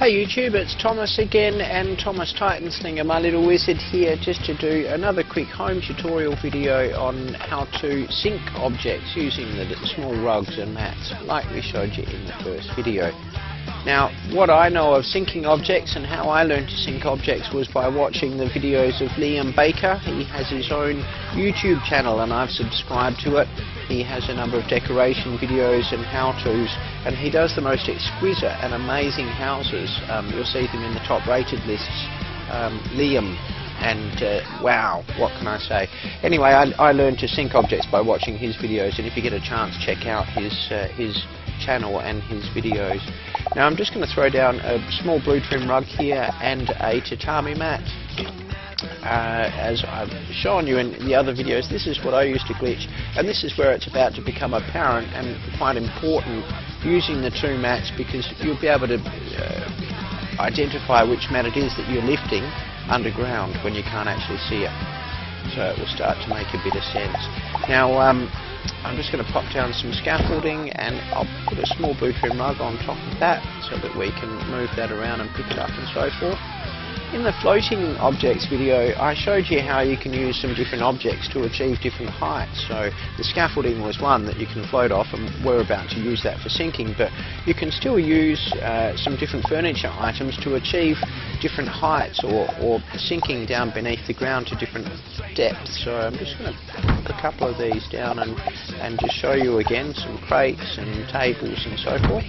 Hey YouTube, it's Thomas again, and Thomas TitanSlinger, my little wizard here, just to do another quick home tutorial video on how to sync objects using the small rugs and mats like we showed you in the first video. Now, what I know of syncing objects and how I learned to sync objects was by watching the videos of Liam Baker. He has his own YouTube channel and I've subscribed to it. He has a number of decoration videos and how-tos, and he does the most exquisite and amazing houses. You'll see them in the top rated lists. Liam, and wow, what can I say? Anyway, I learned to sync objects by watching his videos, and if you get a chance, check out his channel and his videos. Now I'm just going to throw down a small blue trim rug here and a tatami mat. As I've shown you in the other videos, this is what I used to glitch, and this is where it's about to become apparent and quite important using the two mats, because you'll be able to identify which mat it is that you're lifting underground when you can't actually see it. So it will start to make a bit of sense. Now I'm just going to pop down some scaffolding, and I'll put a small blue trim rug on top of that so that we can move that around and pick it up and so forth. In the floating objects video, I showed you how you can use some different objects to achieve different heights. So the scaffolding was one that you can float off, and we're about to use that for sinking, but you can still use some different furniture items to achieve different heights or sinking down beneath the ground to different depths. So I'm just going to put a couple of these down and just show you again some crates and tables and so forth.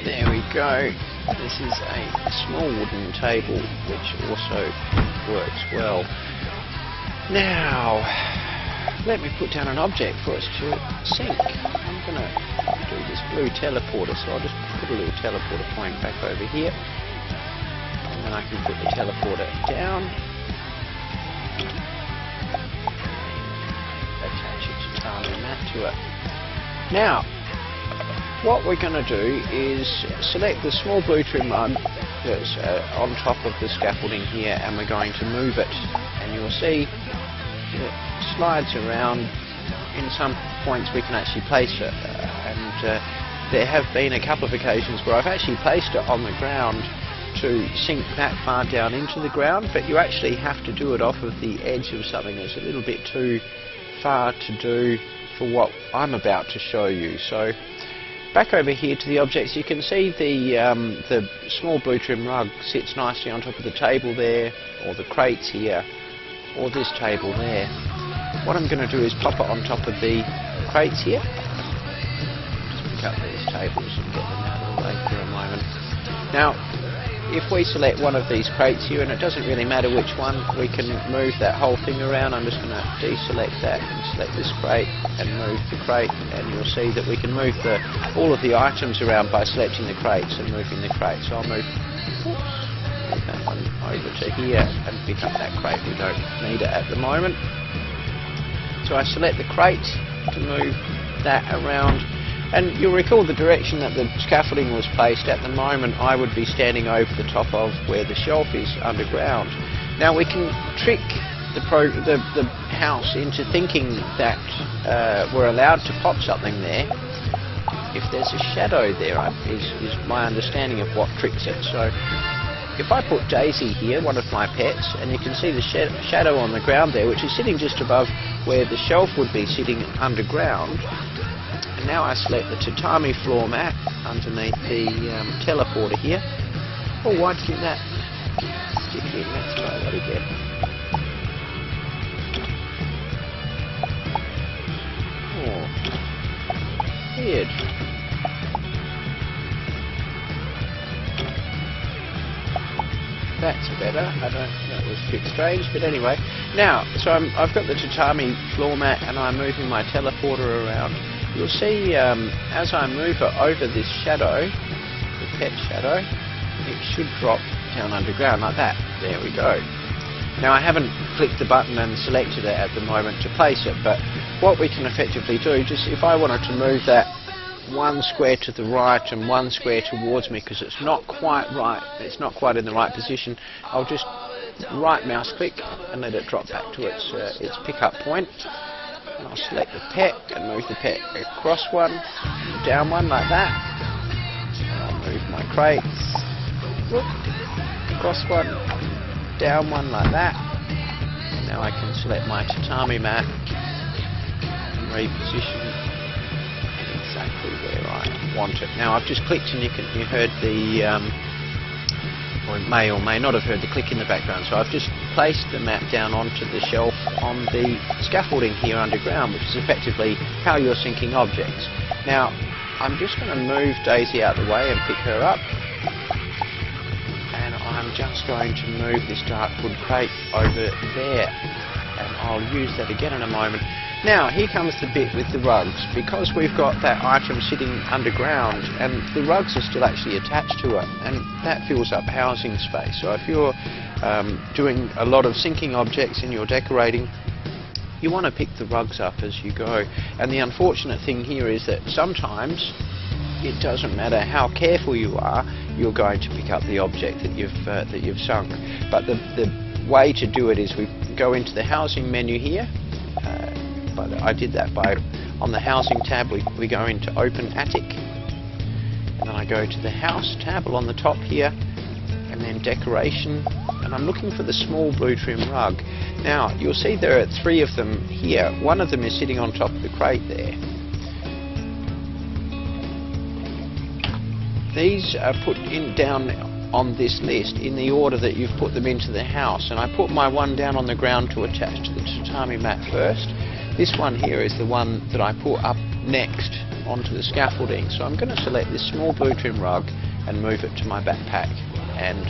There we go. This is a small wooden table which also works well. Now, let me put down an object for us to sync. I'm going to do this blue teleporter, so I'll just put a little teleporter point back over here. And then I can put the teleporter down. Attach a tatami mat to it. Now, what we're going to do is select the small blue trim rug that's on top of the scaffolding here, and we're going to move it, and you'll see it slides around. In some points we can actually place it, and there have been a couple of occasions where I've actually placed it on the ground to sink that far down into the ground, but you actually have to do it off of the edge of something that's a little bit too far to do for what I'm about to show you. So back over here to the objects, you can see the small blue trim rug sits nicely on top of the table there, or the crates here, or this table there. What I'm going to do is pop it on top of the crates here. Just pick up these tables and get them out of the way for a moment. Now, if we select one of these crates here, and it doesn't really matter which one, we can move that whole thing around. I'm just going to deselect that and select this crate and move the crate, and you'll see that we can move all of the items around by selecting the crates and moving the crate. So I'll move that one over to here and pick up that crate. We don't need it at the moment. So I select the crate to move that around. And you'll recall the direction that the scaffolding was placed. At the moment I would be standing over the top of where the shelf is underground. Now we can trick the house into thinking that we're allowed to pop something there if there's a shadow there, is my understanding of what tricks it. So if I put Daisy here, one of my pets, and you can see the shadow on the ground there, which is sitting just above where the shelf would be sitting underground. And now I select the tatami floor mat underneath the teleporter here. Oh, why didn't that stick in? Let's try that again. Oh, weird. That's better. That was a bit strange, but anyway. Now, so I've got the tatami floor mat, and I'm moving my teleporter around. You'll see as I move it over this shadow, the pet shadow, it should drop down underground like that. There we go. Now I haven't clicked the button and selected it at the moment to place it, but what we can effectively do, just if I wanted to move that one square to the right and one square towards me because it's not quite right, it's not quite in the right position, I'll just right mouse click and let it drop back to its pickup point. And I'll select the pet and move the pet across one, down one like that. crates. Look, across one, down one like that. Now I can select my tatami mat and reposition exactly where I want it. Now I've just clicked and you heard the, or may not have heard the click in the background. So I've just placed the mat down onto the shelf on the scaffolding here underground, which is effectively how you're syncing objects. Now I'm just going to move Daisy out of the way and pick her up. And I'm just going to move this dark wood crate over there. And I'll use that again in a moment. Now, here comes the bit with the rugs. Because we've got that item sitting underground, and the rugs are still actually attached to it, and that fills up housing space. So if you're doing a lot of syncing objects in your decorating, you want to pick the rugs up as you go. And the unfortunate thing here is that sometimes it doesn't matter how careful you are, you're going to pick up the object that you've sunk. But the way to do it is we go into the housing menu here. I did that by, on the housing tab, we go into open attic, and then I go to the house tab on the top here, and then decoration, and I'm looking for the small blue trim rug. Now you'll see there are 3 of them here. One of them is sitting on top of the crate there. These are put in down on this list in the order that you've put them into the house, and I put my one down on the ground to attach to the tatami mat first. This one here is the one that I put up next onto the scaffolding, so I'm going to select this small blue trim rug and move it to my backpack, and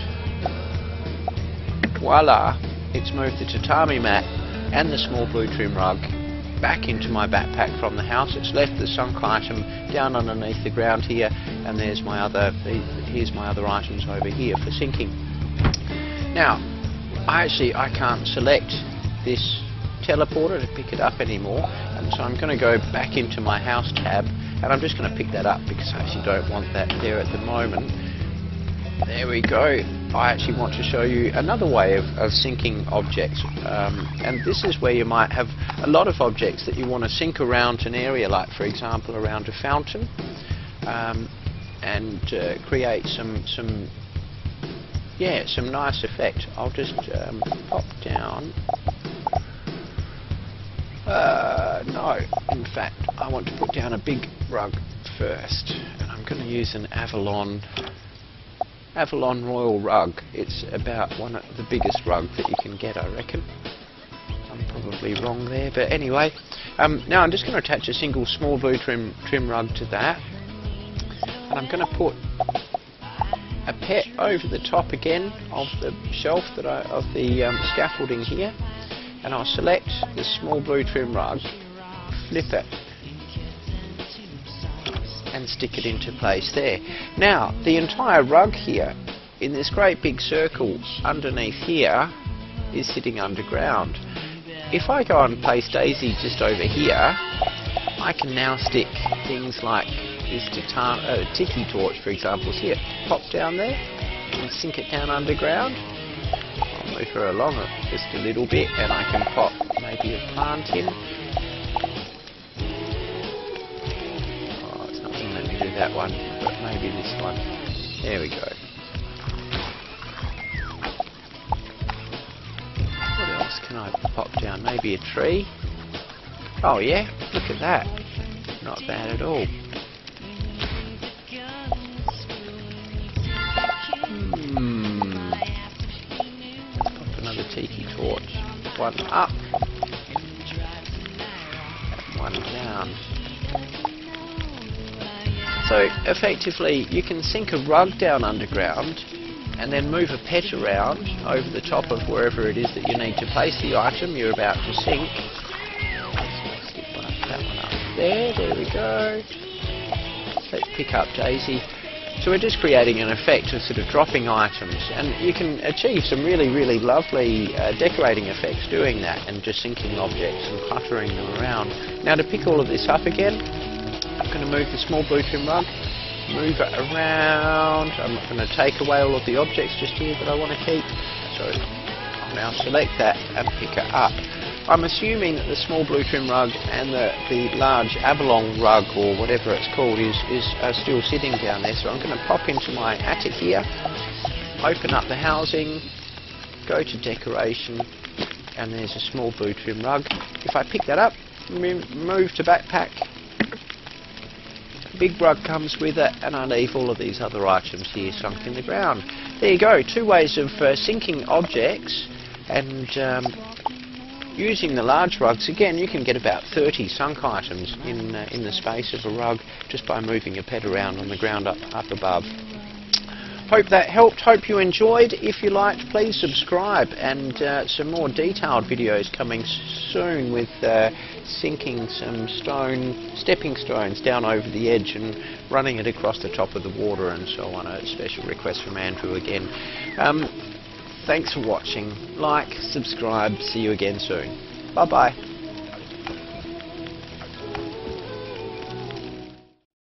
voila, it's moved the tatami mat and the small blue trim rug back into my backpack from the house. It's left the sunk item down underneath the ground here, and there's my other, here's my other items over here for sinking. Now, I can't select this teleporter to pick it up anymore, and so I'm going to go back into my house tab, and I'm just going to pick that up because I actually don't want that there at the moment. There we go. I actually want to show you another way of syncing objects, and this is where you might have a lot of objects that you want to sync around an area, like for example around a fountain, and create some nice effect. I'll just pop down. No, in fact I want to put down a big rug first, and I'm going to use an Avalon Royal rug. It's about one of the biggest rugs that you can get, I reckon. I'm probably wrong there, but anyway. Now I'm just going to attach a single small blue trim rug to that, and I'm going to put a pet over the top again of the shelf that of the scaffolding here, and I'll select the small blue trim rug, flip it, and stick it into place there. Now the entire rug here in this great big circle underneath here is sitting underground. If I go and place Daisy just over here, I can now stick things like this tiki torch, for example. See it pop down there and sink it down underground. I'll move her along just a little bit, and I can pop maybe a plant in. That one, but maybe this one. There we go. What else can I pop down? Maybe a tree. Oh yeah, look at that. Not bad at all. Let's pop another tiki torch. One up, and one down. So effectively you can sink a rug down underground and then move a pet around over the top of wherever it is that you need to place the item you're about to sink. Let's stick that one up there we go. Let's pick up Daisy. So we're just creating an effect of sort of dropping items, and you can achieve some really, really lovely decorating effects doing that, and just sinking objects and cluttering them around. Now to pick all of this up again, I'm going to move the small blue trim rug, move it around. I'm not going to take away all of the objects just here that I want to keep. So I'll now select that and pick it up. I'm assuming that the small blue trim rug and the large abalone rug, or whatever it's called, are still sitting down there. So I'm going to pop into my attic here, open up the housing, go to decoration, and there's a small blue trim rug. If I pick that up, move to backpack, big rug comes with it, and I leave all of these other items here sunk in the ground. There you go, 2 ways of sinking objects, and using the large rugs. Again, you can get about 30 sunk items in the space of a rug just by moving your pet around on the ground up above. Hope that helped, hope you enjoyed. If you liked, please subscribe, and some more detailed videos coming soon with sinking some stepping stones down over the edge and running it across the top of the water and so on. A special request from Andrew again. Thanks for watching. Like, subscribe, see you again soon. Bye bye.